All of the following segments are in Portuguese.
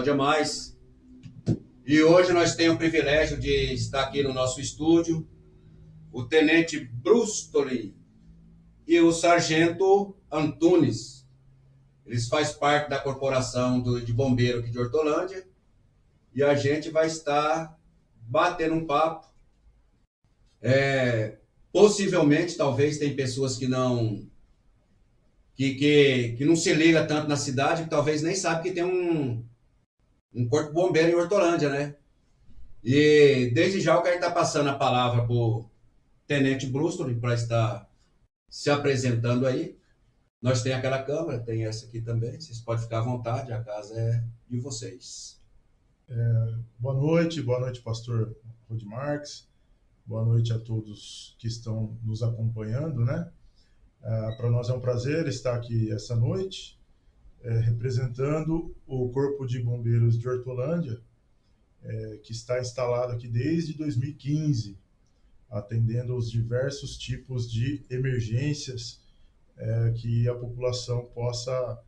Demais. E hoje nós temos o privilégio de estar aqui no nosso estúdio, o Tenente Brustoli e o Sargento Antunes. Eles fazem parte da corporação de bombeiro aqui de Hortolândia e a gente vai estar batendo um papo. Possivelmente, talvez, tem pessoas que não se ligam tanto na cidade, que talvez nem sabem que tem um corpo bombeiro em Hortolândia, né? E desde já eu quero estar passando a palavra para o Tenente Brustoli para estar se apresentando aí. Nós tem aquela câmera, tem essa aqui também. Vocês podem ficar à vontade, a casa é de vocês. Boa noite, pastor Rod Marques. Boa noite a todos que estão nos acompanhando, né? Para nós é um prazer estar aqui essa noite, representando o Corpo de Bombeiros de Hortolândia, que está instalado aqui desde 2015, atendendo os diversos tipos de emergências que a população possa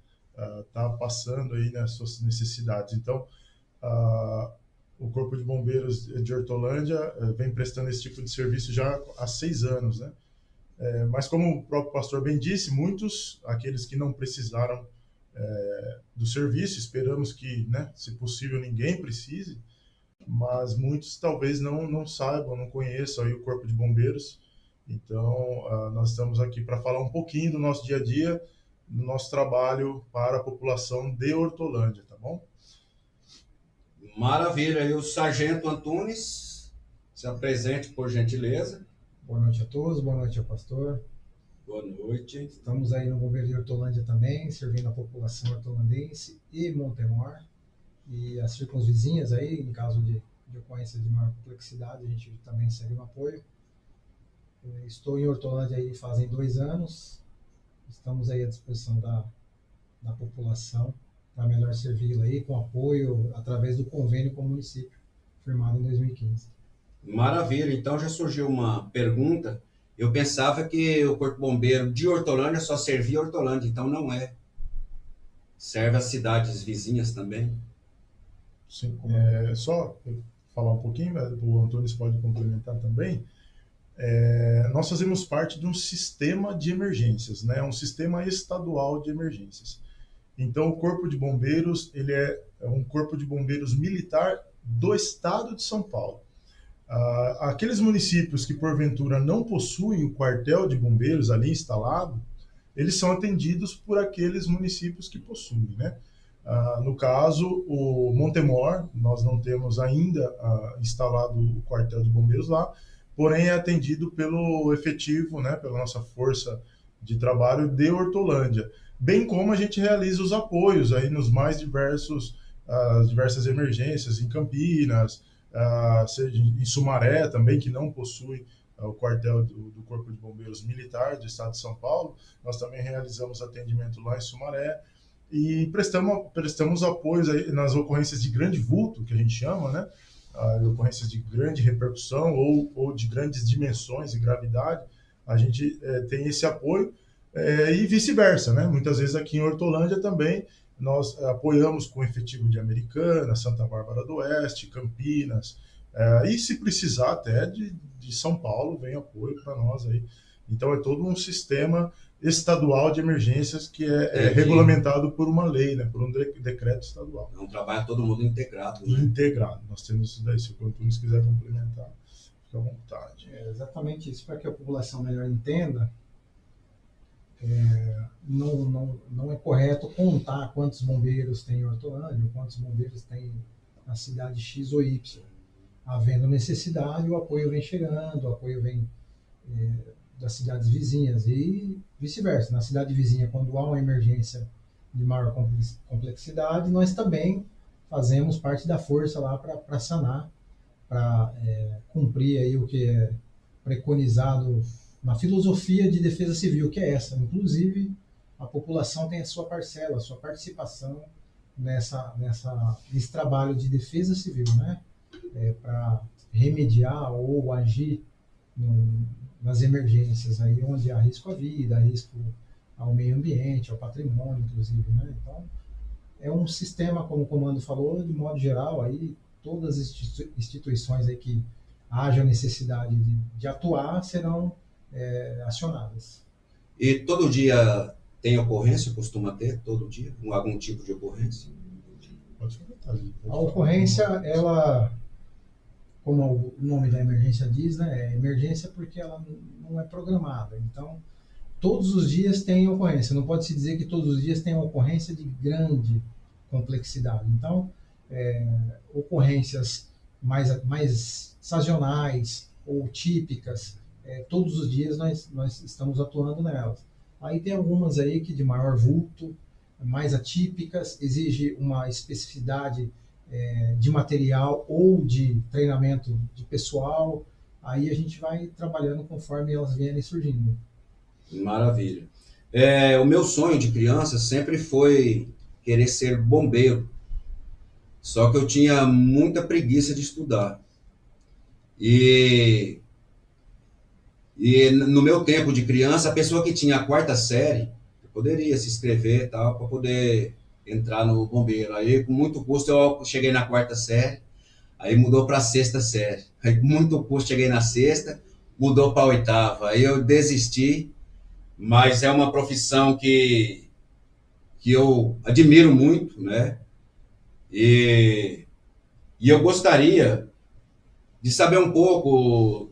estar passando aí nas suas necessidades. Então, o Corpo de Bombeiros de Hortolândia vem prestando esse tipo de serviço já há 6 anos, né? Mas como o próprio pastor bem disse, muitos, aqueles que não precisaram do serviço, esperamos que, né, se possível, ninguém precise, mas muitos talvez não saibam, não conheçam aí o Corpo de Bombeiros. Então, nós estamos aqui para falar um pouquinho do nosso dia a dia, do nosso trabalho para a população de Hortolândia, tá bom? Maravilha. E o Sargento Antunes, se apresente, por gentileza. Boa noite a todos, boa noite ao pastor. Boa noite. Estamos aí no Bombeiro de Hortolândia também, servindo a população hortolandense e Montemor. E as circunvizinhas aí, em caso de ocorrência de maior complexidade, a gente também segue no apoio. Estou em Hortolândia aí fazem 2 anos. Estamos aí à disposição da população para melhor servi-la aí, com apoio através do convênio com o município, firmado em 2015. Maravilha. Então já surgiu uma pergunta. Eu pensava que o Corpo Bombeiro de Hortolândia só servia Hortolândia, então não é. Serve as cidades vizinhas também. Sim, só falar um pouquinho, o Antônio pode complementar também. Nós fazemos parte de um sistema de emergências, né? Um sistema estadual de emergências. Então, o Corpo de Bombeiros, ele é um Corpo de Bombeiros militar do estado de São Paulo. Aqueles municípios que, porventura, não possuem o quartel de bombeiros ali instalado, eles são atendidos por aqueles municípios que possuem, né? No caso, o Montemor, nós não temos ainda instalado o quartel de bombeiros lá, porém é atendido pelo efetivo, né, pela nossa força de trabalho de Hortolândia, bem como a gente realiza os apoios aí nos mais diversas emergências em Campinas, seja em Sumaré também, que não possui o quartel do Corpo de Bombeiros Militar do Estado de São Paulo. Nós também realizamos atendimento lá em Sumaré e prestamos apoios aí nas ocorrências de grande vulto, que a gente chama, né? Ocorrências de grande repercussão ou de grandes dimensões e gravidade. A gente tem esse apoio e vice-versa, né? Muitas vezes aqui em Hortolândia também nós apoiamos com efetivo de Americana, Santa Bárbara do Oeste, Campinas, e se precisar até de São Paulo, vem apoio para nós aí. Então é todo um sistema estadual de emergências que é regulamentado por uma lei, né, por um decreto estadual. É um trabalho todo mundo integrado, né? Integrado. Nós temos isso daí, se o Antunes quiser complementar, fica à vontade. Exatamente isso, para que a população melhor entenda. Não é correto contar quantos bombeiros tem em Hortolândia, ou quantos bombeiros tem na cidade X ou Y. Havendo necessidade, o apoio vem chegando, o apoio vem das cidades vizinhas e vice-versa. Na cidade vizinha, quando há uma emergência de maior complexidade, nós também fazemos parte da força lá para sanar, para cumprir aí o que é preconizado na filosofia de defesa civil, que é essa. Inclusive, a população tem a sua parcela, a sua participação nesse trabalho de defesa civil, né? Para remediar ou agir nas emergências, aí onde há risco à vida, há risco ao meio ambiente, ao patrimônio, inclusive, né? Então, é um sistema, como o comando falou, de modo geral, aí todas as instituições aí que haja necessidade de atuar serão acionadas. E todo dia tem ocorrência? Costuma ter todo dia algum tipo de ocorrência? Pode comentar, gente. A ocorrência, ela, como o nome da emergência diz, né, é emergência porque ela não é programada. Então, todos os dias tem ocorrência. Não pode se dizer que todos os dias tem uma ocorrência de grande complexidade. Então, ocorrências mais sazonais ou típicas, todos os dias nós estamos atuando nelas. Aí tem algumas aí que de maior vulto, mais atípicas, exige uma especificidade de material ou de treinamento de pessoal. Aí a gente vai trabalhando conforme elas vierem surgindo. Maravilha. O meu sonho de criança sempre foi querer ser bombeiro. Só que eu tinha muita preguiça de estudar. E no meu tempo de criança, a pessoa que tinha a 4ª série poderia se inscrever e tal, para poder entrar no bombeiro. Aí, com muito custo, eu cheguei na 4ª série, aí mudou para a 6ª série. Aí, com muito custo, cheguei na 6ª, mudou para a 8ª. Aí eu desisti, mas é uma profissão que eu admiro muito, né? E eu gostaria de saber um pouco,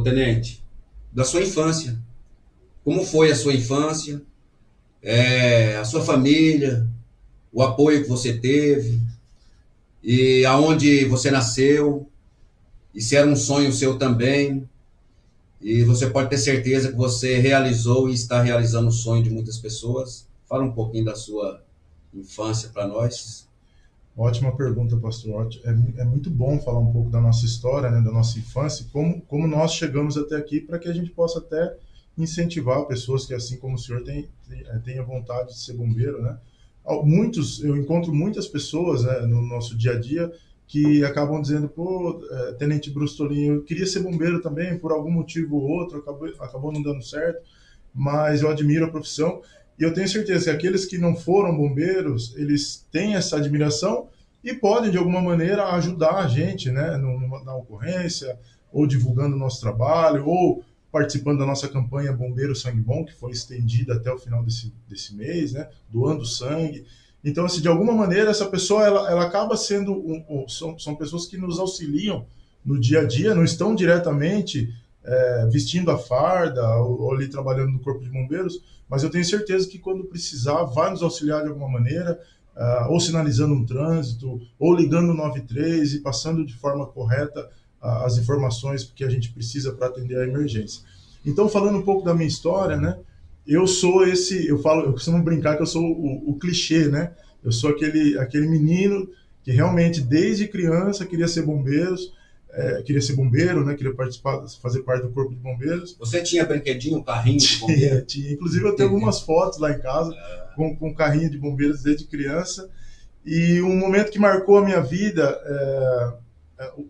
tenente, da sua infância. Como foi a sua infância? A sua família, o apoio que você teve, e aonde você nasceu, e se era um sonho seu também. E você pode ter certeza que você realizou e está realizando o sonho de muitas pessoas. Fala um pouquinho da sua infância para nós. Ótima pergunta, pastor. É muito bom falar um pouco da nossa história, né, da nossa infância, como nós chegamos até aqui, para que a gente possa até incentivar pessoas que, assim como o senhor, tenha vontade de ser bombeiro, né? Eu encontro muitas pessoas, né, no nosso dia a dia que acabam dizendo, pô, Tenente Brustolin, eu queria ser bombeiro também, por algum motivo ou outro, acabou não dando certo, mas eu admiro a profissão. E eu tenho certeza que aqueles que não foram bombeiros, eles têm essa admiração e podem, de alguma maneira, ajudar a gente, né, na ocorrência, ou divulgando o nosso trabalho, ou participando da nossa campanha Bombeiro Sangue Bom, que foi estendida até o final desse mês, né, doando sangue. Então, assim, de alguma maneira, essa pessoa ela acaba sendo... São pessoas que nos auxiliam no dia a dia, não estão diretamente vestindo a farda ou ali trabalhando no Corpo de Bombeiros, mas eu tenho certeza que quando precisar, vai nos auxiliar de alguma maneira, ou sinalizando um trânsito, ou ligando o 93 e passando de forma correta as informações que a gente precisa para atender a emergência. Então, falando um pouco da minha história, né? Eu costumo brincar que eu sou o clichê, né? Eu sou aquele menino que realmente, desde criança, queria ser bombeiro, né? Queria fazer parte do Corpo de Bombeiros. Você tinha brinquedinho, carrinho de bombeiro? Tinha. Inclusive, eu tenho algumas fotos lá em casa com carrinho de bombeiros desde criança. E um momento que marcou a minha vida,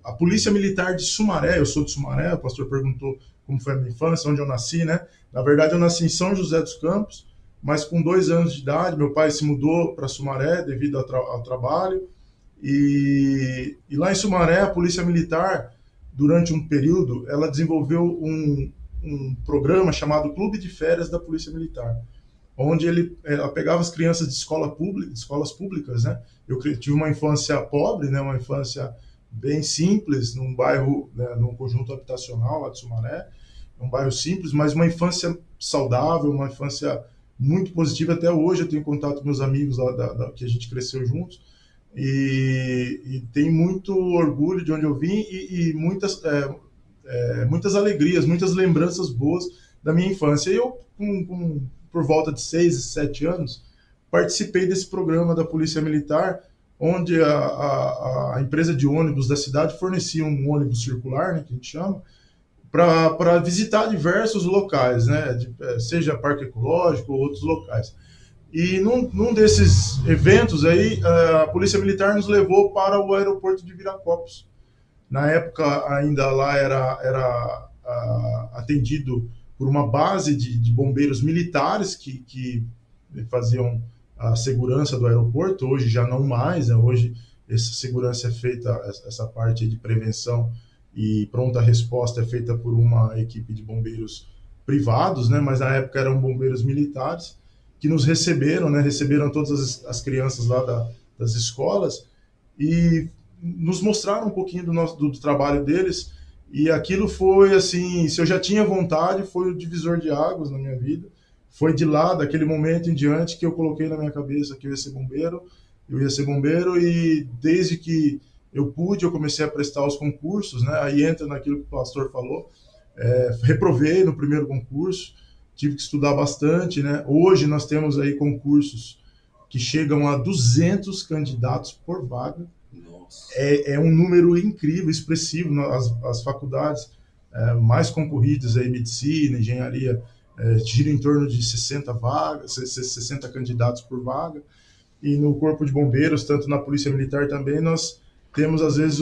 a Polícia Militar de Sumaré, eu sou de Sumaré, o pastor perguntou como foi a minha infância, onde eu nasci, né? Na verdade, eu nasci em São José dos Campos, mas com 2 anos de idade, meu pai se mudou para Sumaré devido ao trabalho. E lá em Sumaré, a Polícia Militar, durante um período, ela desenvolveu um programa chamado Clube de Férias da Polícia Militar, onde ela pegava as crianças de escolas públicas, né? Eu tive uma infância pobre, né? Uma infância bem simples, num bairro, né, num conjunto habitacional lá de Sumaré, um bairro simples, mas uma infância saudável, uma infância muito positiva. Até hoje eu tenho contato com meus amigos lá que a gente cresceu juntos, e tenho muito orgulho de onde eu vim e muitas alegrias, muitas lembranças boas da minha infância. E eu, por volta de 6, 7 anos, participei desse programa da Polícia Militar, onde a empresa de ônibus da cidade fornecia um ônibus circular, né, que a gente chama, para visitar diversos locais, né, seja parque ecológico ou outros locais. E num desses eventos aí, a Polícia Militar nos levou para o aeroporto de Viracopos. Na época, ainda lá era atendido por uma base de bombeiros militares que faziam a segurança do aeroporto, hoje já não mais, né? Hoje essa segurança é feita, essa parte de prevenção e pronta resposta é feita por uma equipe de bombeiros privados, né? Mas na época eram bombeiros militares que nos receberam, né? Receberam todas as crianças lá das escolas e nos mostraram um pouquinho do trabalho deles, e aquilo foi assim, se eu já tinha vontade, foi o divisor de águas na minha vida. Foi de lá, daquele momento em diante, que eu coloquei na minha cabeça que eu ia ser bombeiro, e desde que eu pude, eu comecei a prestar os concursos, né? Aí entra naquilo que o pastor falou, reprovei no primeiro concurso, tive que estudar bastante, né? Hoje nós temos aí concursos que chegam a 200 candidatos por vaga. Nossa. É um número incrível, expressivo. As faculdades mais concorridas, aí, medicina, engenharia, gira em torno de 60 vagas, 60 candidatos por vaga. E no Corpo de Bombeiros, tanto na Polícia Militar também, nós temos, às vezes,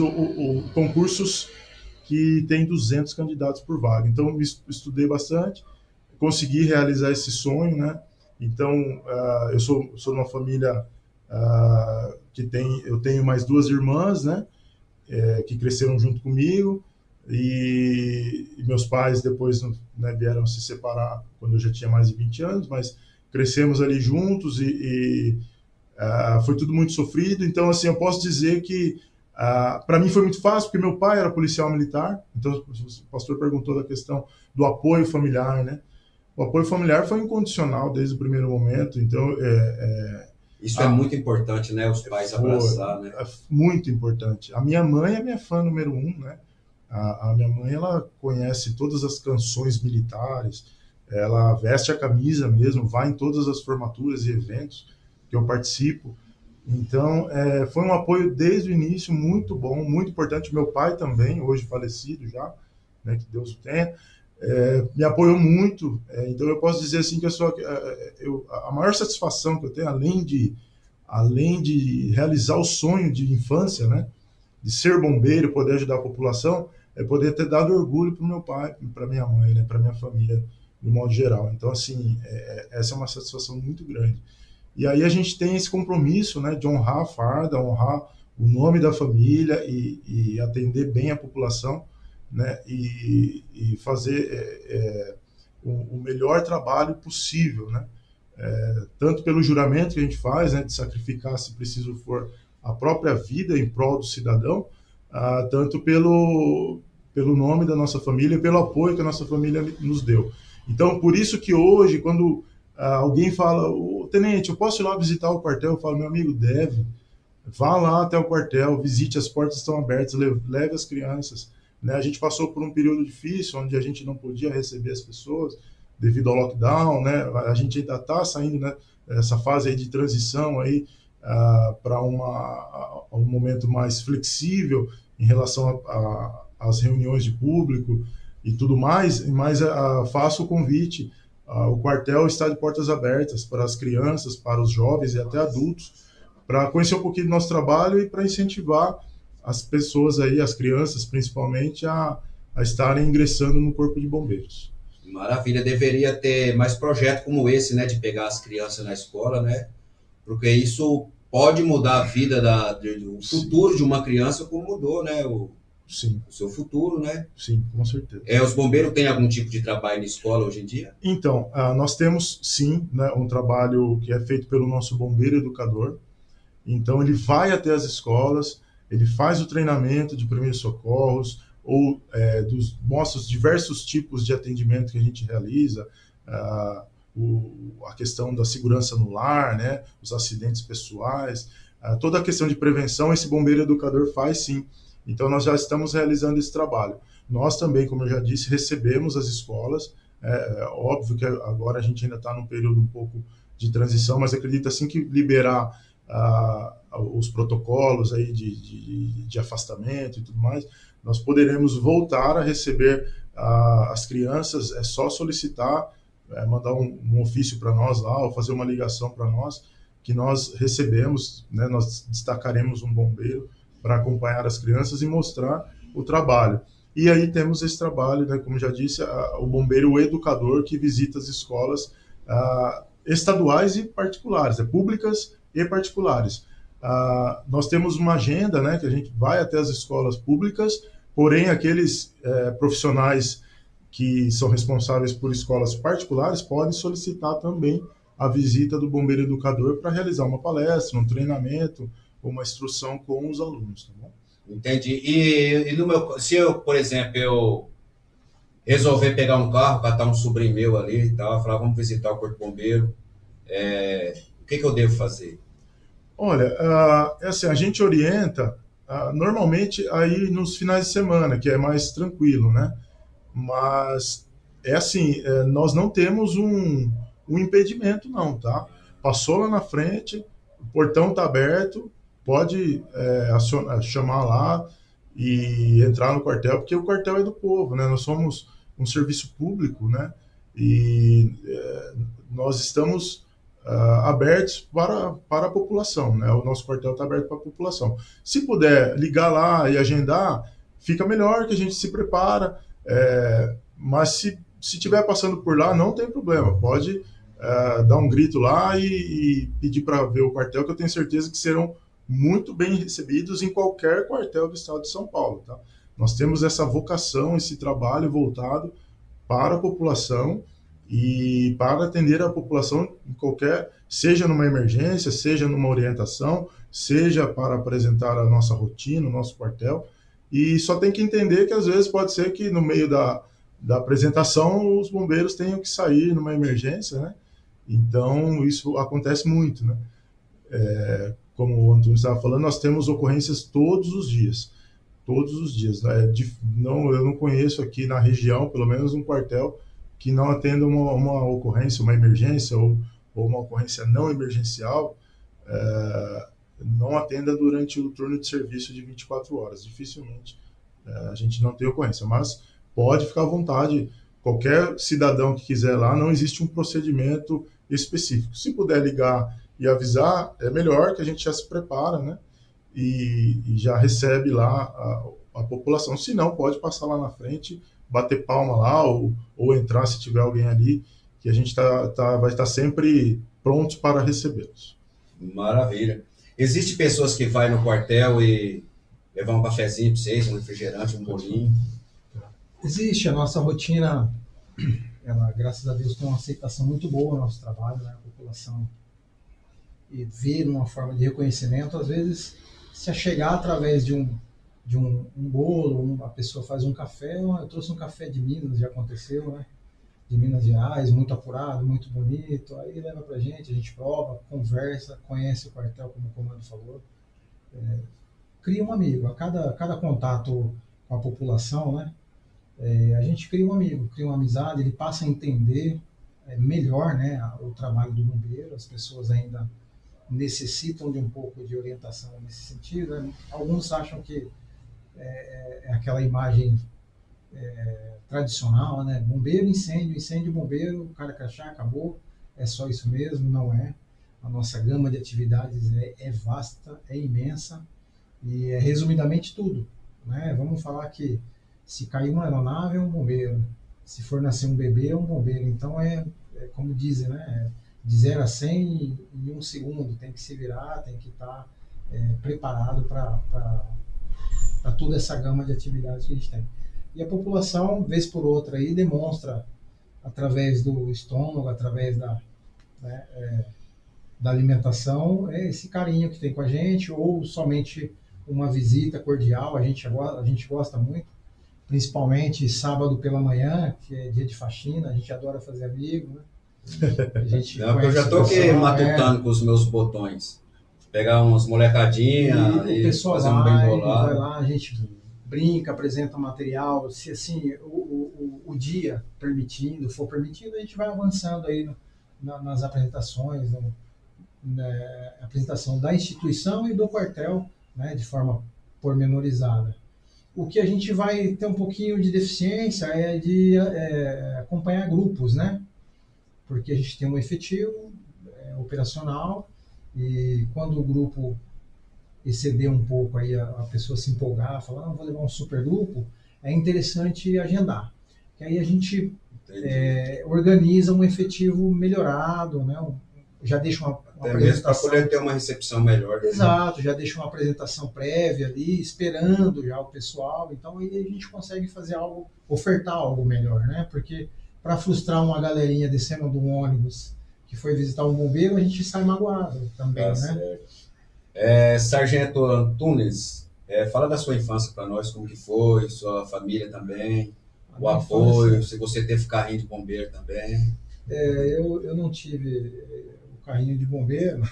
concursos que tem 200 candidatos por vaga. Então, eu estudei bastante, consegui realizar esse sonho, né? Então, eu sou de uma família eu tenho mais 2 irmãs, né? Que cresceram junto comigo, e meus pais depois, né, vieram se separar quando eu já tinha mais de 20 anos, mas crescemos ali juntos e foi tudo muito sofrido. Então, assim, eu posso dizer que para mim foi muito fácil, porque meu pai era policial militar. Então, o pastor perguntou da questão do apoio familiar, né? O apoio familiar foi incondicional desde o primeiro momento. Então, isso é muito importante, né? Os pais abraçar, né? Muito importante. A minha mãe é minha fã número 1, né? A minha mãe, ela conhece todas as canções militares, ela veste a camisa mesmo, vai em todas as formaturas e eventos que eu participo. Então, foi um apoio desde o início muito bom, muito importante. Meu pai também, hoje falecido já, né? Que Deus o tenha, me apoiou muito. Então, eu posso dizer assim que a maior satisfação que eu tenho, além de realizar o sonho de infância, né? De ser bombeiro, poder ajudar a população, é poder ter dado orgulho para o meu pai, para minha mãe, né? Para minha família, de modo geral. Então, assim, essa é uma satisfação muito grande. E aí a gente tem esse compromisso, né, de honrar a farda, honrar o nome da família e atender bem a população, né, e fazer o melhor trabalho possível, né, tanto pelo juramento que a gente faz, né, de sacrificar, se preciso for, a própria vida em prol do cidadão, tanto pelo nome da nossa família e pelo apoio que a nossa família nos deu. Então, por isso que hoje, quando alguém fala, tenente, eu posso ir lá visitar o quartel? Eu falo, meu amigo, deve. Vá lá até o quartel, visite, as portas estão abertas, leve as crianças. Né? A gente passou por um período difícil, onde a gente não podia receber as pessoas devido ao lockdown, né? A gente ainda está saindo, né, essa fase aí de transição aí, para um momento mais flexível em relação às reuniões de público e tudo mais, mas faço o convite. O quartel está de portas abertas para as crianças, para os jovens e até adultos, para conhecer um pouquinho do nosso trabalho e para incentivar as pessoas aí, as crianças principalmente, a estarem ingressando no Corpo de Bombeiros. Maravilha, deveria ter mais projeto como esse, né, de pegar as crianças na escola, né, porque isso pode mudar a vida, o futuro de uma criança, como mudou, né, Sim. O seu futuro, né? Sim, com certeza. Os bombeiros têm algum tipo de trabalho na escola hoje em dia? Então, nós temos, sim, né, um trabalho que é feito pelo nosso bombeiro educador. Então, ele vai até as escolas, ele faz o treinamento de primeiros socorros, ou mostra os diversos tipos de atendimento que a gente realiza, a questão da segurança no lar, né, os acidentes pessoais, toda a questão de prevenção, esse bombeiro educador faz, sim. Então, nós já estamos realizando esse trabalho. Nós também, como eu já disse, recebemos as escolas. Óbvio que agora a gente ainda está num período um pouco de transição, mas acredito assim que liberar os protocolos aí de afastamento e tudo mais, nós poderemos voltar a receber as crianças. É só solicitar, mandar um ofício para nós lá, ou fazer uma ligação para nós, que nós recebemos, né, nós destacaremos um bombeiro para acompanhar as crianças e mostrar o trabalho. E aí temos esse trabalho, né, como já disse, o bombeiro educador que visita as escolas. estaduais e particulares, públicas e particulares. Nós temos uma agenda, né, que a gente vai até as escolas públicas, porém aqueles profissionais que são responsáveis por escolas particulares podem solicitar também a visita do bombeiro educador para realizar uma palestra, um treinamento, uma instrução com os alunos. Tá bom? Entendi. E se eu, por exemplo, eu resolver pegar um carro, catar um sobrinho meu ali e tal, falar, vamos visitar o Corpo Bombeiro, o que eu devo fazer? Olha, assim, a gente orienta normalmente aí nos finais de semana, que é mais tranquilo, né? Mas é assim, nós não temos um impedimento não, tá? Passou lá na frente, o portão está aberto, pode chamar lá e entrar no quartel, porque o quartel é do povo, né? Nós somos um serviço público, né? E nós estamos abertos para a população, né? O nosso quartel está aberto para a população. Se puder ligar lá e agendar, fica melhor, que a gente se prepara. Mas se estiver passando por lá, não tem problema. Pode dar um grito lá e pedir para ver o quartel, que eu tenho certeza que serão muito bem recebidos em qualquer quartel do estado de São Paulo. Tá? Nós temos essa vocação, esse trabalho voltado para a população e para atender a população em qualquer, seja numa emergência, seja numa orientação, seja para apresentar a nossa rotina, o nosso quartel. E só tem que entender que às vezes pode ser que no meio da apresentação os bombeiros tenham que sair numa emergência, né? Então isso acontece muito, né? Como o Antônio estava falando, nós temos ocorrências todos os dias, né? Eu não conheço aqui na região, pelo menos um quartel que não atenda uma ocorrência, uma emergência ou uma ocorrência não emergencial, não atenda durante o turno de serviço de 24 horas. Dificilmente a gente não tem ocorrência, mas pode ficar à vontade. Qualquer cidadão que quiser lá, não existe um procedimento específico. Se puder ligar e avisar, é melhor, que a gente já se prepara, né? E já recebe lá a população. Se não, pode passar lá na frente, bater palma lá ou entrar se tiver alguém ali, que a gente vai estar sempre prontos para recebê-los. Maravilha. Existem pessoas que vai no quartel e levar um cafezinho para vocês, um refrigerante, um bolinho? Existe. A nossa rotina, ela, graças a Deus, tem uma aceitação muito boa no nosso trabalho, né? A população e vê uma forma de reconhecimento, às vezes se achegar através de um bolo, a pessoa faz um café, eu trouxe um café de Minas, já aconteceu, né? De Minas Gerais, muito apurado, muito bonito, aí leva pra gente, a gente prova, conversa, conhece o quartel, como o comando falou, cria um amigo, a cada contato com a população, né? A gente cria um amigo, cria uma amizade, ele passa a entender melhor, né, o trabalho do bombeiro, as pessoas ainda necessitam de um pouco de orientação nesse sentido, né? Alguns acham que é aquela imagem tradicional, né? Bombeiro, incêndio, bombeiro, o cara crachá, acabou, é só isso mesmo, não é. A nossa gama de atividades é vasta, é imensa e é resumidamente tudo, né? Vamos falar que se cair uma aeronave é um bombeiro, se for nascer um bebê é um bombeiro, então como dizem, né? De 0 a 100 em 1 segundo, tem que se virar, tem que estar preparado para toda essa gama de atividades que a gente tem. E a população, vez por outra, aí, demonstra, através do estômago, através da alimentação, esse carinho que tem com a gente, ou somente uma visita cordial, a gente gosta muito, principalmente sábado pela manhã, que é dia de faxina, a gente adora fazer amigo, né? Eu já estou aqui matutando com os meus botões. Pegar umas molecadinhas e fazer um bem bolado. Vai lá, a gente brinca, apresenta material. Se assim, o dia permitindo, for permitindo, a gente vai avançando aí nas apresentações, na apresentação da instituição e do quartel, né, de forma pormenorizada. O que a gente vai ter um pouquinho de deficiência é de acompanhar grupos, né? Porque a gente tem um efetivo operacional e quando o grupo exceder um pouco, aí a pessoa se empolgar, falar, vou levar um super grupo, é interessante agendar. Que aí a gente organiza um efetivo melhorado, né? Já deixa uma Até mesmo para poder ter uma recepção melhor. Exato, já deixa uma apresentação prévia ali, esperando já o pessoal. Então aí a gente consegue fazer algo, ofertar algo melhor, né? Porque para frustrar uma galerinha descendo do ônibus que foi visitar um bombeiro, a gente sai magoado também, né? Certo. Sargento Antunes, fala da sua infância para nós, como que foi, sua família também, o apoio, se você teve carrinho de bombeiro também. Eu não tive o carrinho de bombeiro,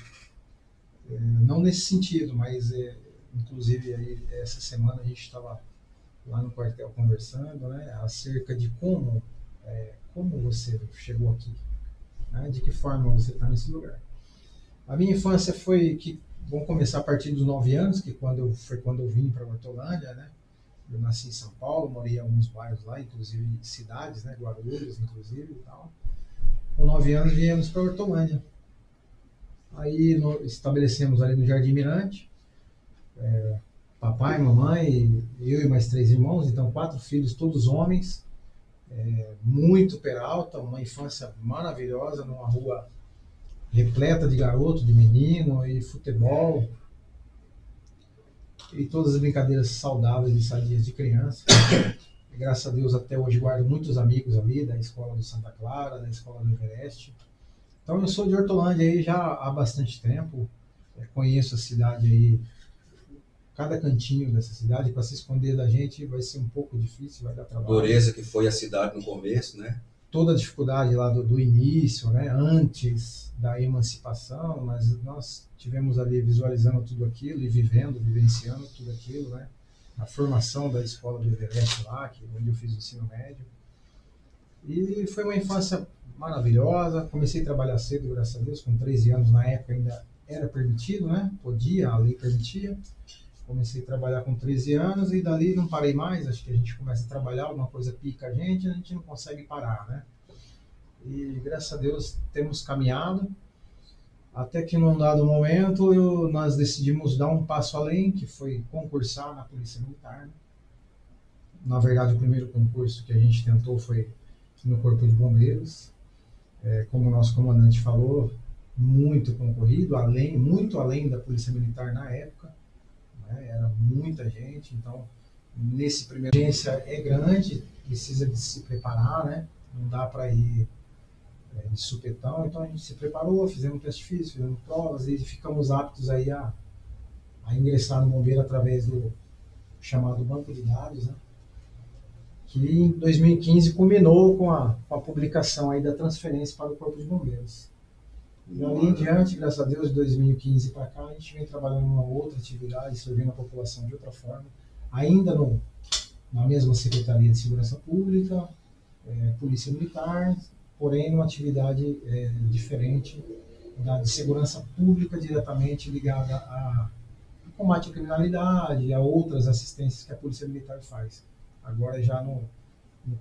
não nesse sentido, mas inclusive aí, essa semana a gente estava lá no quartel conversando, né, acerca de como você chegou aqui, né, de que forma você está nesse lugar. A minha infância vamos começar a partir dos 9 anos, que foi quando eu vim para Hortolândia, né? Eu nasci em São Paulo, morei em alguns bairros lá, inclusive cidades, né, Guarulhos, inclusive e tal. Com 9 anos viemos para Hortolândia. Aí estabelecemos ali no Jardim Mirante, papai, mamãe, eu e mais 3 irmãos, então 4 filhos, todos homens, muito peralta, uma infância maravilhosa, numa rua repleta de garoto, de menino, e futebol, e todas as brincadeiras saudáveis e sadias de criança. E, graças a Deus, até hoje guardo muitos amigos ali, da escola do Santa Clara, da escola do Everest. Então eu sou de Hortolândia aí já há bastante tempo, conheço a cidade aí, cada cantinho dessa cidade. Para se esconder da gente vai ser um pouco difícil, vai dar trabalho. Dureza que foi a cidade no começo, né? Toda a dificuldade lá do início, né? Antes da emancipação, mas nós tivemos ali visualizando tudo aquilo e vivenciando tudo aquilo, né? A formação da escola do Everest lá, onde eu fiz o ensino médio. E foi uma infância maravilhosa. Comecei a trabalhar cedo, graças a Deus, com 13 anos. Na época ainda era permitido, né? Podia, a lei permitia. Comecei a trabalhar com 13 anos e dali não parei mais. Acho que a gente começa a trabalhar, alguma coisa pica a gente não consegue parar, né? E graças a Deus temos caminhado. Até que num dado momento nós decidimos dar um passo além, que foi concursar na Polícia Militar, né? Na verdade, o primeiro concurso que a gente tentou foi no Corpo de Bombeiros. Como o nosso comandante falou, muito concorrido, muito além da Polícia Militar na época, né? Era muita gente, então nesse primeiro, a agência é grande, precisa de se preparar, né? Não dá para ir de supetão, então a gente se preparou, fizemos teste físico, fizemos provas e ficamos aptos aí a ingressar no bombeiro através do chamado banco de dados, né? Que em 2015 culminou com a publicação aí da transferência para o Corpo de Bombeiros. E ali em diante, graças a Deus, de 2015 para cá, a gente vem trabalhando numa outra atividade, servindo a população de outra forma, ainda na mesma Secretaria de Segurança Pública, Polícia Militar, porém numa atividade diferente da de segurança pública, diretamente ligada ao combate à criminalidade, a outras assistências que a Polícia Militar faz. Agora já no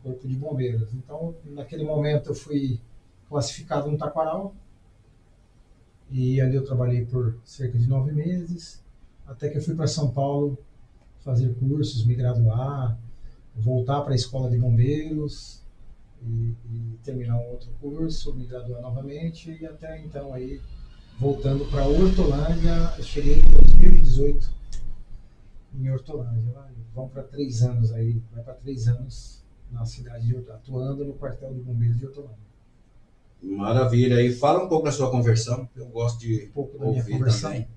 Corpo de Bombeiros. Então, naquele momento eu fui classificado no Taquaral, e ali eu trabalhei por cerca de 9 meses, até que eu fui para São Paulo fazer cursos, me graduar, voltar para a Escola de Bombeiros e terminar um outro curso, me graduar novamente, e até então aí, voltando para Hortolândia, eu cheguei em 2018 em Hortolândia. Vão para 3 anos aí, vai para 3 anos na cidade de Hortolândia, atuando no quartel de bombeiros de Hortolândia. Maravilha. E fala um pouco da sua conversão, eu gosto de ouvir também.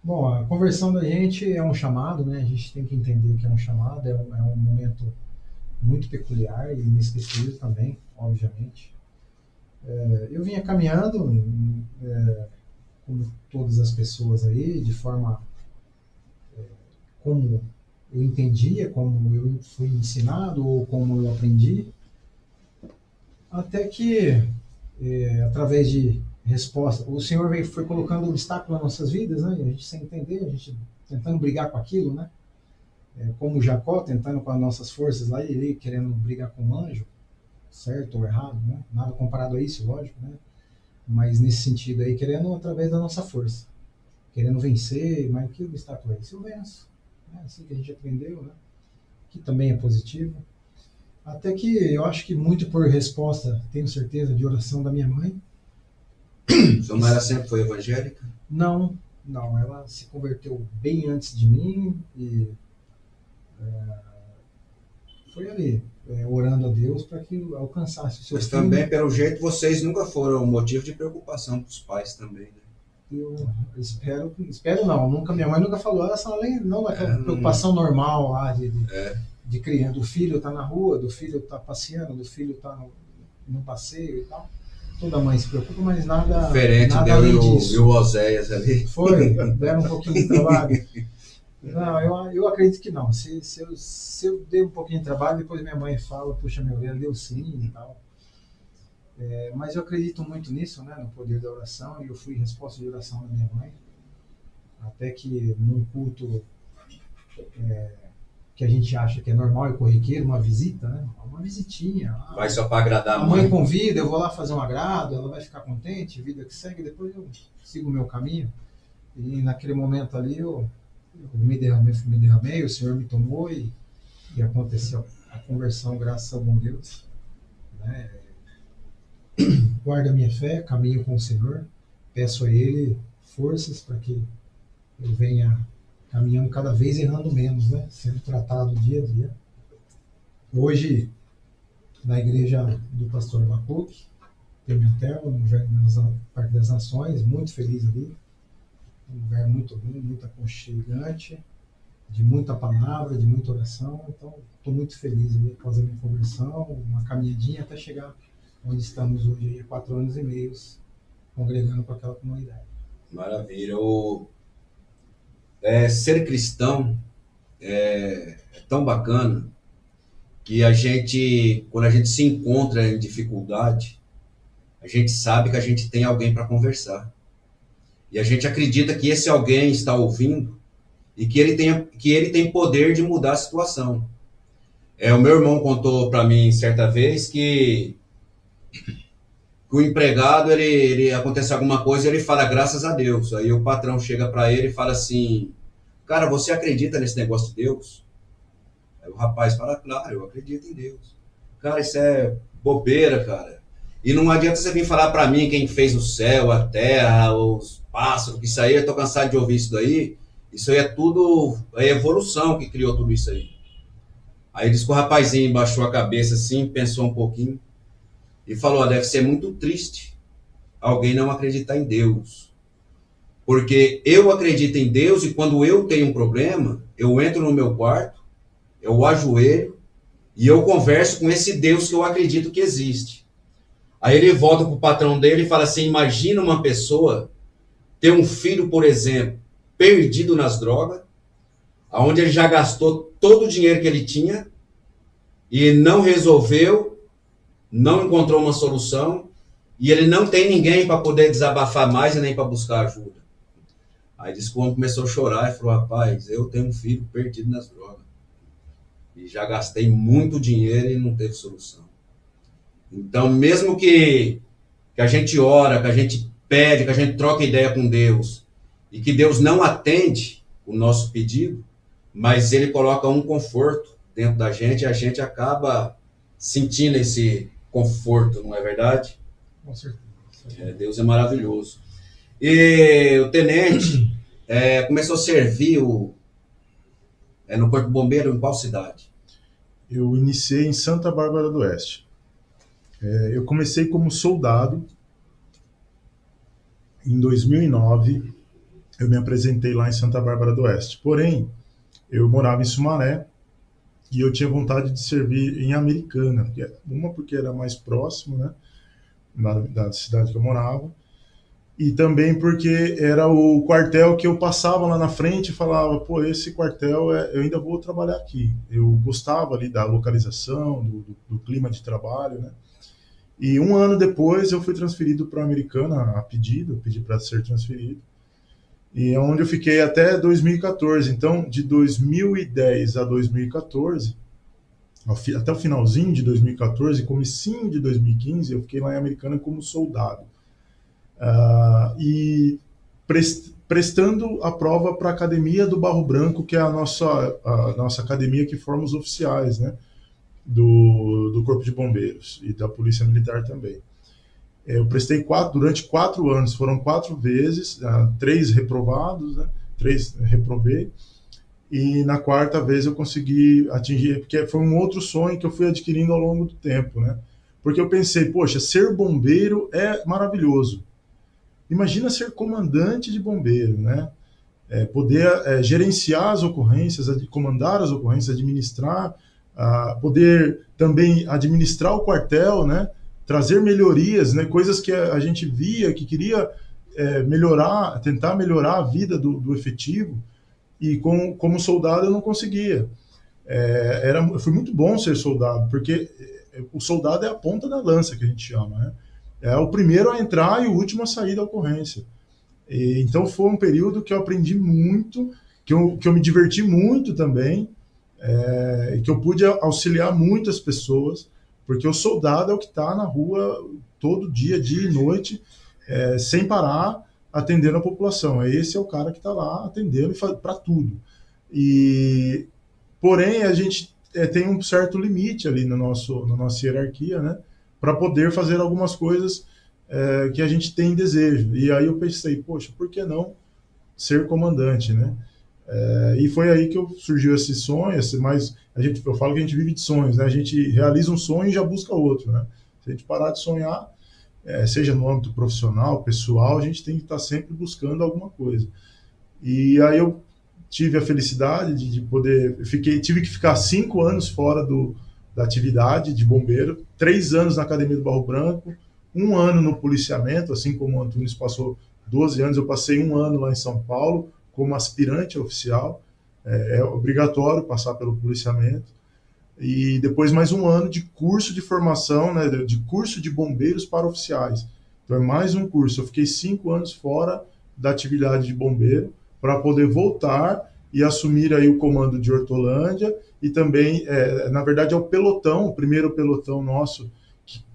Bom, a conversão da gente é um chamado, né? A gente tem que entender que é um chamado, é um momento muito peculiar e inesquecível também, obviamente. Eu vinha caminhando, como todas as pessoas aí, de forma como eu entendia, como eu fui ensinado ou como eu aprendi, até que, através de resposta, o Senhor foi colocando um obstáculo nas nossas vidas, né? A gente sem entender, a gente tentando brigar com aquilo, né? Como Jacó, tentando com as nossas forças lá, ele querendo brigar com um anjo, certo ou errado, né? Nada comparado a isso, lógico, né? Mas nesse sentido aí, querendo através da nossa força, querendo vencer, mas que obstáculo é esse? Eu venço. É assim que a gente aprendeu, né? Que também é positivo. Até que eu acho que muito por resposta, tenho certeza, de oração da minha mãe. Sua mãe ela sempre foi evangélica? Não, não, ela se converteu bem antes de mim e foi ali, orando a Deus para que alcançasse o seu Mas filho. também, pelo jeito, vocês nunca foram motivo de preocupação para os pais também, né? Eu espero não, minha mãe nunca falou essa além, não daquela preocupação normal lá de criança, do filho tá na rua, do filho tá passeando, do filho tá no passeio e tal. Toda mãe se preocupa, mas nada, Diferente nada deu além e disso. o Oséias ali. Foi, deram um pouquinho de trabalho. Não, eu acredito que não. Se eu dei um pouquinho de trabalho, depois minha mãe fala, puxa, meu Deus, deu sim e tal. Mas eu acredito muito nisso, né, no poder da oração, e eu fui resposta de oração da minha mãe. Até que num culto que a gente acha que é normal e corriqueiro, uma visita, né, uma visitinha. Vai só para agradar a mãe convida, eu vou lá fazer um agrado, ela vai ficar contente, vida que segue, depois eu sigo o meu caminho. E naquele momento ali eu me derramei, o Senhor me tomou e aconteceu a conversão, graças ao bom Deus. Né? Guardo a minha fé, caminho com o Senhor, peço a Ele forças para que eu venha caminhando cada vez errando menos, né? Sendo tratado dia a dia. Hoje, na igreja do pastor Abacuque, tem minha terra, no Parque das Nações, muito feliz ali. Um lugar muito bom, muito aconchegante, de muita palavra, de muita oração. Então, estou muito feliz ali após a minha conversão, uma caminhadinha até chegar onde estamos hoje, aí, há 4 anos e meio, congregando com aquela comunidade. Maravilha. Ser cristão é tão bacana que quando a gente se encontra em dificuldade, a gente sabe que a gente tem alguém para conversar. E a gente acredita que esse alguém está ouvindo e que ele tem poder de mudar a situação. O meu irmão contou para mim certa vez que o empregado, ele acontece alguma coisa e ele fala graças a Deus. Aí o patrão chega para ele e fala assim, cara, você acredita nesse negócio de Deus? Aí o rapaz fala, claro, eu acredito em Deus. Cara, isso é bobeira, cara. E não adianta você vir falar para mim quem fez o céu, a terra, os pássaros, que isso aí, eu tô cansado de ouvir isso daí. Isso aí é tudo, é evolução que criou tudo isso aí. Aí disse que o rapazinho baixou a cabeça assim, pensou um pouquinho e falou, deve ser muito triste alguém não acreditar em Deus. Porque eu acredito em Deus e quando eu tenho um problema, eu entro no meu quarto, eu ajoelho e eu converso com esse Deus que eu acredito que existe. Aí ele volta pro patrão dele e fala assim, imagina uma pessoa ter um filho, por exemplo, perdido nas drogas, onde ele já gastou todo o dinheiro que ele tinha e não resolveu, não encontrou uma solução e ele não tem ninguém para poder desabafar mais e nem para buscar ajuda. Aí disse que o homem começou a chorar e falou, rapaz, eu tenho um filho perdido nas drogas e já gastei muito dinheiro e não teve solução. Então, mesmo que a gente ora, que a gente pede, que a gente troca ideia com Deus e que Deus não atende o nosso pedido, mas Ele coloca um conforto dentro da gente e a gente acaba sentindo esse conforto, não é verdade? Com certeza. Deus é maravilhoso. E o tenente começou a servir no Corpo Bombeiro em qual cidade? Eu iniciei em Santa Bárbara do Oeste. Eu comecei como soldado. Em 2009, eu me apresentei lá em Santa Bárbara do Oeste. Porém, eu morava em Sumaré e eu tinha vontade de servir em Americana. Porque era mais próximo, né, da cidade que eu morava. E também porque era o quartel que eu passava lá na frente e falava, pô, esse quartel, eu ainda vou trabalhar aqui. Eu gostava ali da localização, do clima de trabalho, né? E 1 ano depois eu fui transferido para a Americana, eu pedi para ser transferido. E é onde eu fiquei até 2014. Então, de 2010 a 2014, até o finalzinho de 2014, comecinho de 2015, eu fiquei lá em Americana como soldado. E prestando a prova para a Academia do Barro Branco, que é a nossa academia que forma os oficiais, né? do Corpo de Bombeiros e da Polícia Militar também. Eu prestei durante 4 anos, foram 4 vezes, 3 reprovados, né? 3 reprovei, e na 4ª vez eu consegui atingir, porque foi um outro sonho que eu fui adquirindo ao longo do tempo, né? Porque eu pensei, poxa, ser bombeiro é maravilhoso. Imagina ser comandante de bombeiro, né? Poder gerenciar as ocorrências, comandar as ocorrências, administrar, poder também administrar o quartel, né? Trazer melhorias, né? Coisas que a gente via, que queria melhorar, tentar melhorar a vida do efetivo, e como soldado eu não conseguia. Foi muito bom ser soldado, porque o soldado é a ponta da lança, que a gente chama, né? É o primeiro a entrar e o último a sair da ocorrência. Então foi um período que eu aprendi muito, que eu me diverti muito também, que eu pude auxiliar muitas pessoas, porque o soldado é o que está na rua todo dia e noite, sem parar, atendendo a população. Esse é o cara que está lá atendendo para tudo. Porém, a gente tem um certo limite ali na nossa hierarquia, né, para poder fazer algumas coisas que a gente tem desejo. E aí eu pensei, poxa, por que não ser comandante, né? E foi aí que surgiu esse sonho, eu falo que a gente vive de sonhos, né? A gente realiza um sonho e já busca outro, né? Se a gente parar de sonhar, seja no âmbito profissional, pessoal, a gente tem que estar sempre buscando alguma coisa. E aí eu tive a felicidade de poder... tive que ficar 5 anos fora da atividade de bombeiro, 3 anos na Academia do Barro Branco, 1 ano no policiamento, assim como o Antunes passou 12 anos, eu passei 1 ano lá em São Paulo, como aspirante oficial. É obrigatório passar pelo policiamento. E depois mais 1 ano de curso de formação, né, de curso de bombeiros para oficiais. Então é mais um curso. Eu fiquei 5 anos fora da atividade de bombeiro para poder voltar e assumir aí o comando de Hortolândia, e também, na verdade, é o pelotão, o primeiro pelotão nosso,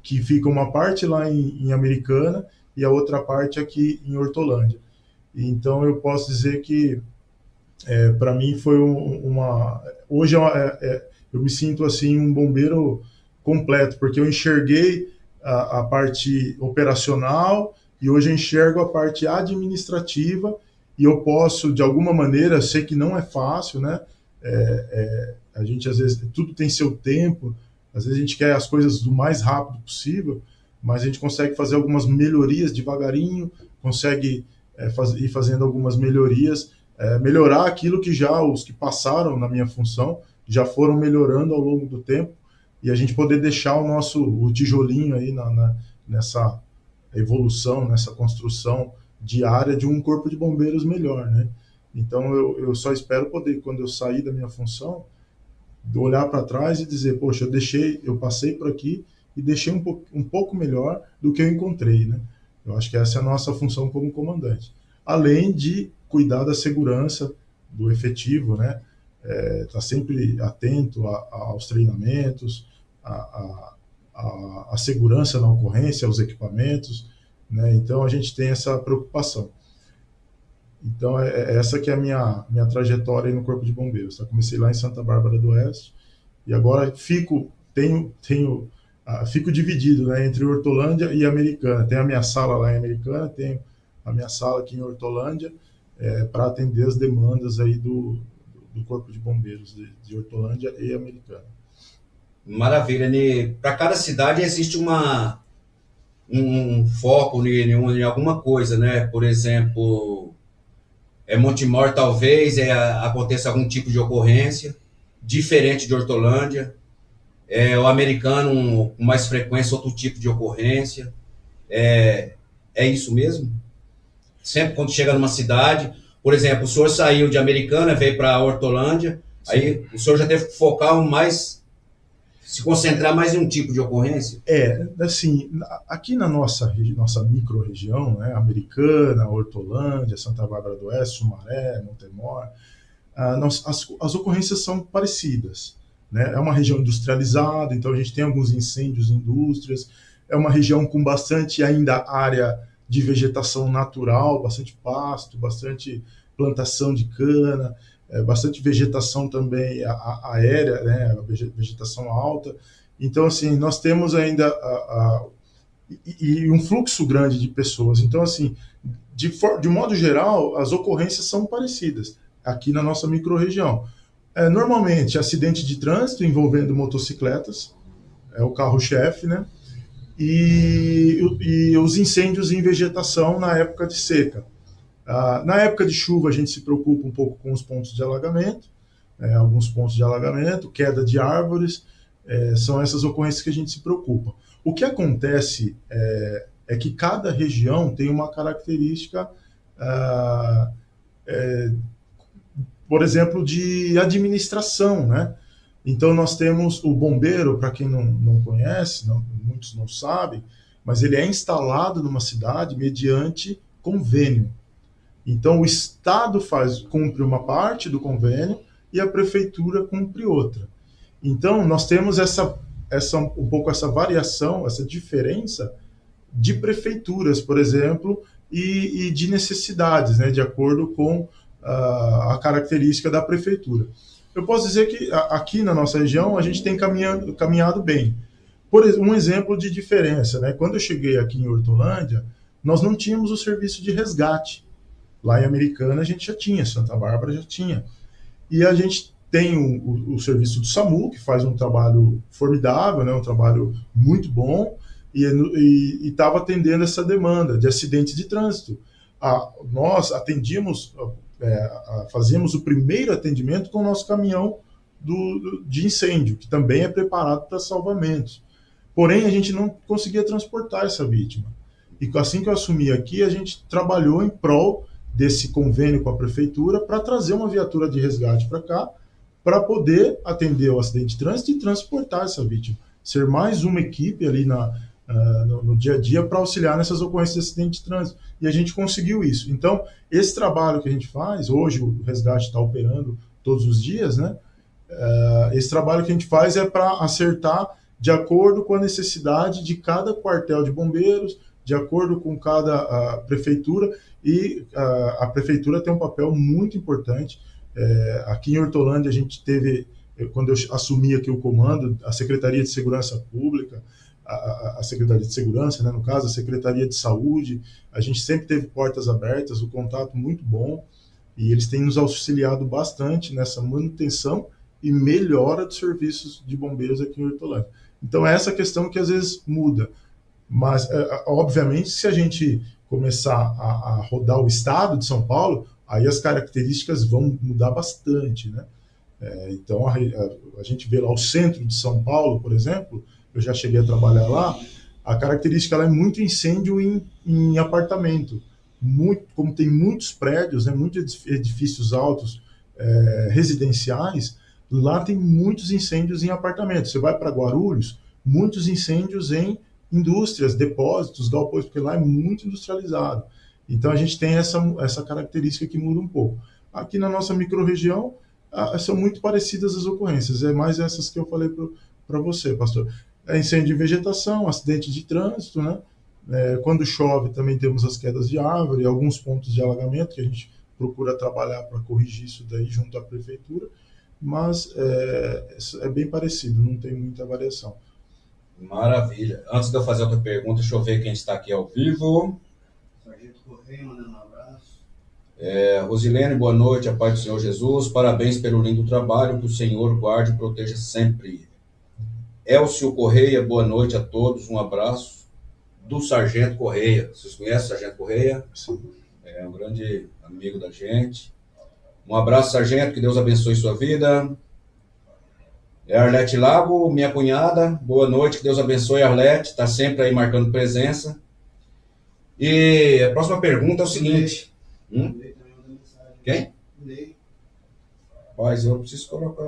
que fica uma parte lá em Americana e a outra parte aqui em Hortolândia. Então eu posso dizer que para mim foi hoje eu me sinto assim um bombeiro completo, porque eu enxerguei a parte operacional e hoje eu enxergo a parte administrativa, e eu posso, de alguma maneira, sei que não é fácil, né? A gente, às vezes, tudo tem seu tempo, às vezes a gente quer as coisas do mais rápido possível, mas a gente consegue fazer algumas melhorias devagarinho, consegue ir fazendo algumas melhorias, melhorar aquilo que já os que passaram na minha função já foram melhorando ao longo do tempo, e a gente poder deixar o tijolinho aí nessa evolução, nessa construção diária de um corpo de bombeiros melhor, né? Então eu só espero poder, quando eu sair da minha função, olhar para trás e dizer, poxa, eu passei por aqui e deixei um pouco melhor do que eu encontrei, né? Eu acho que essa é a nossa função como comandante. Além de cuidar da segurança do efetivo, né? Tá sempre atento aos treinamentos, a segurança na ocorrência, aos equipamentos, né? Então a gente tem essa preocupação. Então essa que é a minha trajetória aí no Corpo de Bombeiros. Tá? Comecei lá em Santa Bárbara do Oeste e agora fico dividido, né, entre Hortolândia e Americana. Tem a minha sala lá em Americana, tenho a minha sala aqui em Hortolândia, para atender as demandas aí do Corpo de Bombeiros de Hortolândia e Americana. Maravilha. Para cada cidade existe um foco em alguma coisa, né? Por exemplo, Montemor talvez aconteça algum tipo de ocorrência diferente de Hortolândia. O Americano, com mais frequência, outro tipo de ocorrência. É isso mesmo? Sempre quando chega numa cidade, por exemplo, o senhor saiu de Americana, veio para Hortolândia, sim, aí o senhor já teve que focar se concentrar mais em um tipo de ocorrência? Assim, aqui na nossa micro-região, né, Americana, Hortolândia, Santa Bárbara do Oeste, Sumaré, Montemor, as ocorrências são parecidas, né? É uma região industrializada, então a gente tem alguns incêndios em indústrias, é uma região com bastante ainda área de vegetação natural, bastante pasto, bastante plantação de cana, bastante vegetação também aérea, né, vegetação alta. Então, assim, nós temos ainda um fluxo grande de pessoas. Então, assim, de modo geral, as ocorrências são parecidas aqui na nossa microrregião. Normalmente, acidente de trânsito envolvendo motocicletas, é o carro-chefe, né? E os incêndios em vegetação na época de seca. Na época de chuva, a gente se preocupa um pouco com os pontos de alagamento, alguns pontos de alagamento, queda de árvores, são essas ocorrências que a gente se preocupa. O que acontece é que cada região tem uma característica, por exemplo, de administração, né? Então, nós temos o bombeiro, para quem não conhece, muitos não sabem, mas ele é instalado numa cidade mediante convênio. Então, o Estado cumpre uma parte do convênio e a prefeitura cumpre outra. Então, nós temos um pouco essa variação, essa diferença de prefeituras, por exemplo, e de necessidades, né, de acordo com a característica da prefeitura. Eu posso dizer que aqui na nossa região a gente tem caminhado bem. Um exemplo de diferença, né? Quando eu cheguei aqui em Hortolândia, nós não tínhamos o serviço de resgate. Lá em Americana a gente já tinha, Santa Bárbara já tinha. E a gente tem o serviço do SAMU, que faz um trabalho formidável, né? Um trabalho muito bom, e estava atendendo essa demanda de acidentes de trânsito. Nós atendíamos, fazíamos o primeiro atendimento com o nosso caminhão de incêndio, que também é preparado para salvamentos. Porém, a gente não conseguia transportar essa vítima. E assim que eu assumi aqui, a gente trabalhou em prol desse convênio com a prefeitura para trazer uma viatura de resgate para cá, para poder atender o acidente de trânsito e transportar essa vítima. Ser mais uma equipe ali no dia a dia para auxiliar nessas ocorrências de acidente de trânsito. E a gente conseguiu isso. Então, esse trabalho que a gente faz, hoje o resgate está operando todos os dias, né? Esse trabalho que a gente faz é para acertar de acordo com a necessidade de cada quartel de bombeiros, de acordo com cada prefeitura, e a prefeitura tem um papel muito importante. Aqui em Hortolândia a gente teve, quando eu assumi aqui o comando, a Secretaria de Segurança Pública, a Secretaria de Segurança, né, no caso, a Secretaria de Saúde, a gente sempre teve portas abertas, o contato muito bom, e eles têm nos auxiliado bastante nessa manutenção e melhora dos serviços de bombeiros aqui em Hortolândia. Então, é essa questão que às vezes muda. Mas, obviamente, se a gente começar a rodar o estado de São Paulo, aí as características vão mudar bastante, né? Então, a gente vê lá o centro de São Paulo, por exemplo, eu já cheguei a trabalhar lá, a característica ela é muito incêndio em apartamento. Como tem muitos prédios, né, muitos edifícios altos residenciais, lá tem muitos incêndios em apartamentos. Você vai para Guarulhos, muitos incêndios em indústrias, depósitos, galpões, porque lá é muito industrializado. Então a gente tem essa característica que muda um pouco. Aqui na nossa microrregião, são muito parecidas as ocorrências, é mais essas que eu falei para você, pastor. Incêndio de vegetação, acidente de trânsito, né? Quando chove também temos as quedas de árvore, alguns pontos de alagamento que a gente procura trabalhar para corrigir isso daí junto à prefeitura, mas é bem parecido, não tem muita variação. Maravilha. Antes de eu fazer outra pergunta, deixa eu ver quem está aqui ao vivo. Sargento Correia, mandando um abraço. Rosilene, boa noite, a paz do Senhor Jesus. Parabéns pelo lindo trabalho, que o Senhor guarde e proteja sempre. Elcio Correia, boa noite a todos, um abraço do Sargento Correia. Vocês conhecem o Sargento Correia? Sim. É um grande amigo da gente. Um abraço, Sargento, que Deus abençoe sua vida. Arlete Lago, minha cunhada, boa noite, que Deus abençoe, Arlete, está sempre aí marcando presença. E a próxima pergunta é o seguinte. Quem? Rapaz, eu preciso colocar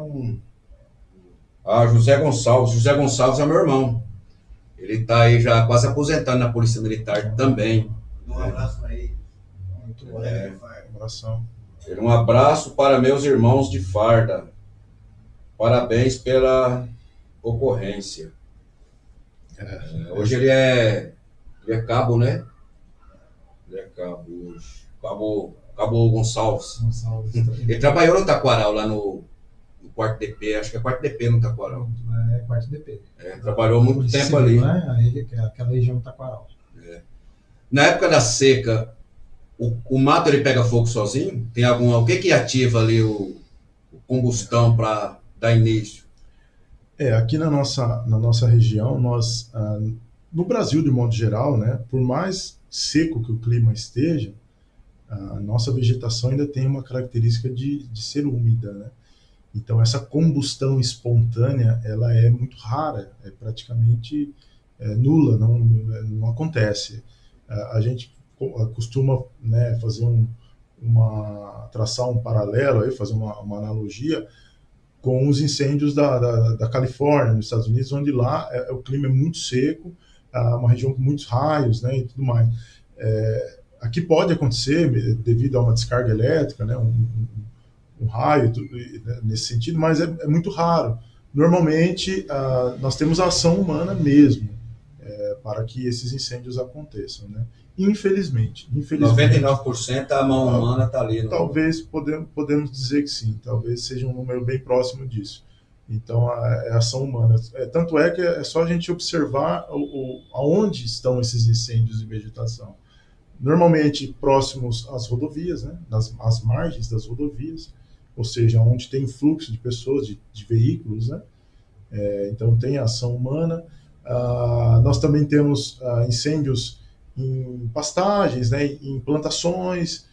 José Gonçalves. José Gonçalves é meu irmão. Ele está aí já quase aposentado na Polícia Militar também. Um abraço para ele. Muito bom. Um abração. Um abraço para meus irmãos de farda. Parabéns pela ocorrência. Hoje ele é cabo, né? Ele é cabo hoje. Cabo Cabo Gonçalves. Gonçalves. Ele trabalhou no Taquaral, lá no quarto DP, acho que é quarto DP no Taquaral. É quarto DP. Trabalhou muito Polícia tempo Civil, ali. né? Aquela região do Taquaral. Na época da seca, o mato ele pega fogo sozinho? Tem o que ativa ali o combustão para dar início? Aqui na nossa região, no Brasil de modo geral, né, por mais seco que o clima esteja, a nossa vegetação ainda tem uma característica de ser úmida, né? Então essa combustão espontânea, ela é muito rara, é praticamente nula, não acontece. A gente costuma, né, fazer traçar um paralelo, aí, fazer uma analogia com os incêndios da Califórnia, nos Estados Unidos, onde lá o clima é muito seco, uma região com muitos raios, né, e tudo mais. Aqui pode acontecer, devido a uma descarga elétrica, né, um raio, nesse sentido, mas é muito raro. Normalmente, nós temos a ação humana mesmo, para que esses incêndios aconteçam, né? Infelizmente. 99% a mão humana está ali. Talvez podemos dizer que sim, talvez seja um número bem próximo disso. Então, é ação humana. Tanto é que é só a gente observar aonde estão esses incêndios de vegetação. Normalmente próximos às rodovias, né? Às margens das rodovias, ou seja, onde tem fluxo de pessoas, de veículos, né? Então, tem a ação humana. Nós também temos incêndios em pastagens, né, em plantações,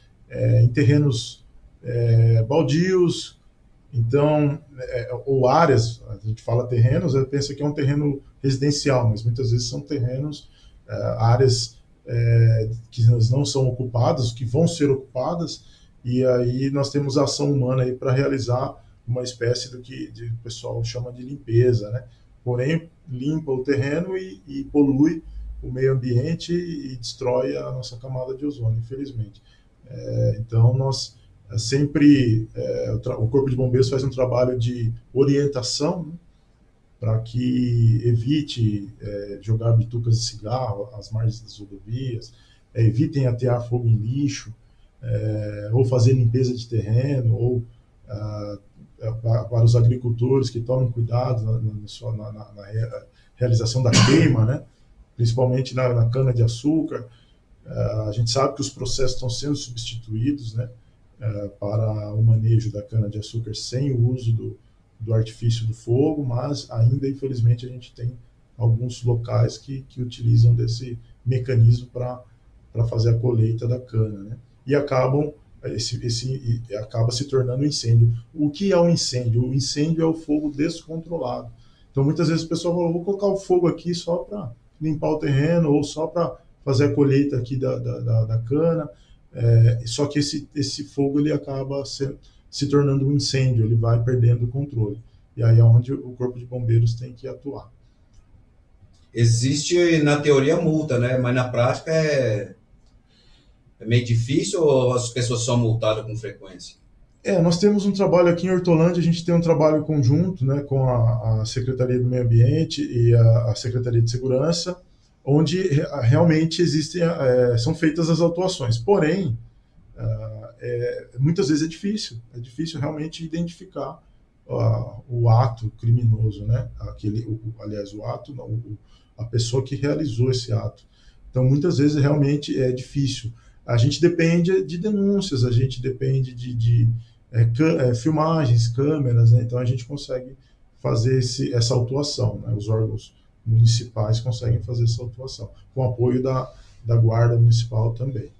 em terrenos baldios, então, ou áreas, a gente fala terrenos, pensa que é um terreno residencial, mas muitas vezes são terrenos, áreas que não são ocupadas, que vão ser ocupadas, e aí nós temos a ação humana aí para realizar uma espécie do que o pessoal chama de limpeza, né? Porém, limpa o terreno e polui o meio ambiente e destrói a nossa camada de ozônio, infelizmente. Então, nós sempre, o Corpo de Bombeiros faz um trabalho de orientação, né, para que evite jogar bitucas de cigarro às margens das rodovias, evitem atear fogo em lixo, ou fazer limpeza de terreno, ou para os agricultores que tomem cuidado na realização da queima, né? Principalmente na cana-de-açúcar. A gente sabe que os processos estão sendo substituídos, né, para o manejo da cana-de-açúcar sem o uso do artifício do fogo, mas ainda, infelizmente, a gente tem alguns locais que utilizam desse mecanismo para fazer a colheita da cana, né? E acaba se tornando um incêndio. O que é um incêndio? O incêndio é o fogo descontrolado. Então, muitas vezes o pessoal fala, vou colocar o fogo aqui só para limpar o terreno ou só para fazer a colheita aqui da cana. Só que esse fogo ele acaba se tornando um incêndio, ele vai perdendo o controle. E aí é onde o Corpo de Bombeiros tem que atuar. Existe, na teoria, multa, né? Mas na prática é meio difícil ou as pessoas são multadas com frequência? Nós temos um trabalho aqui em Hortolândia, a gente tem um trabalho conjunto, né, com a Secretaria do Meio Ambiente e a Secretaria de Segurança, onde realmente são feitas as autuações. Porém, muitas vezes é difícil realmente identificar o ato criminoso, né? Aliás, o ato, não, a pessoa que realizou esse ato. Então, muitas vezes realmente é difícil. A gente depende de denúncias, a gente depende de filmagens, câmeras, né? Então a gente consegue fazer essa autuação, né? Os órgãos municipais conseguem fazer essa autuação, com apoio da Guarda Municipal também.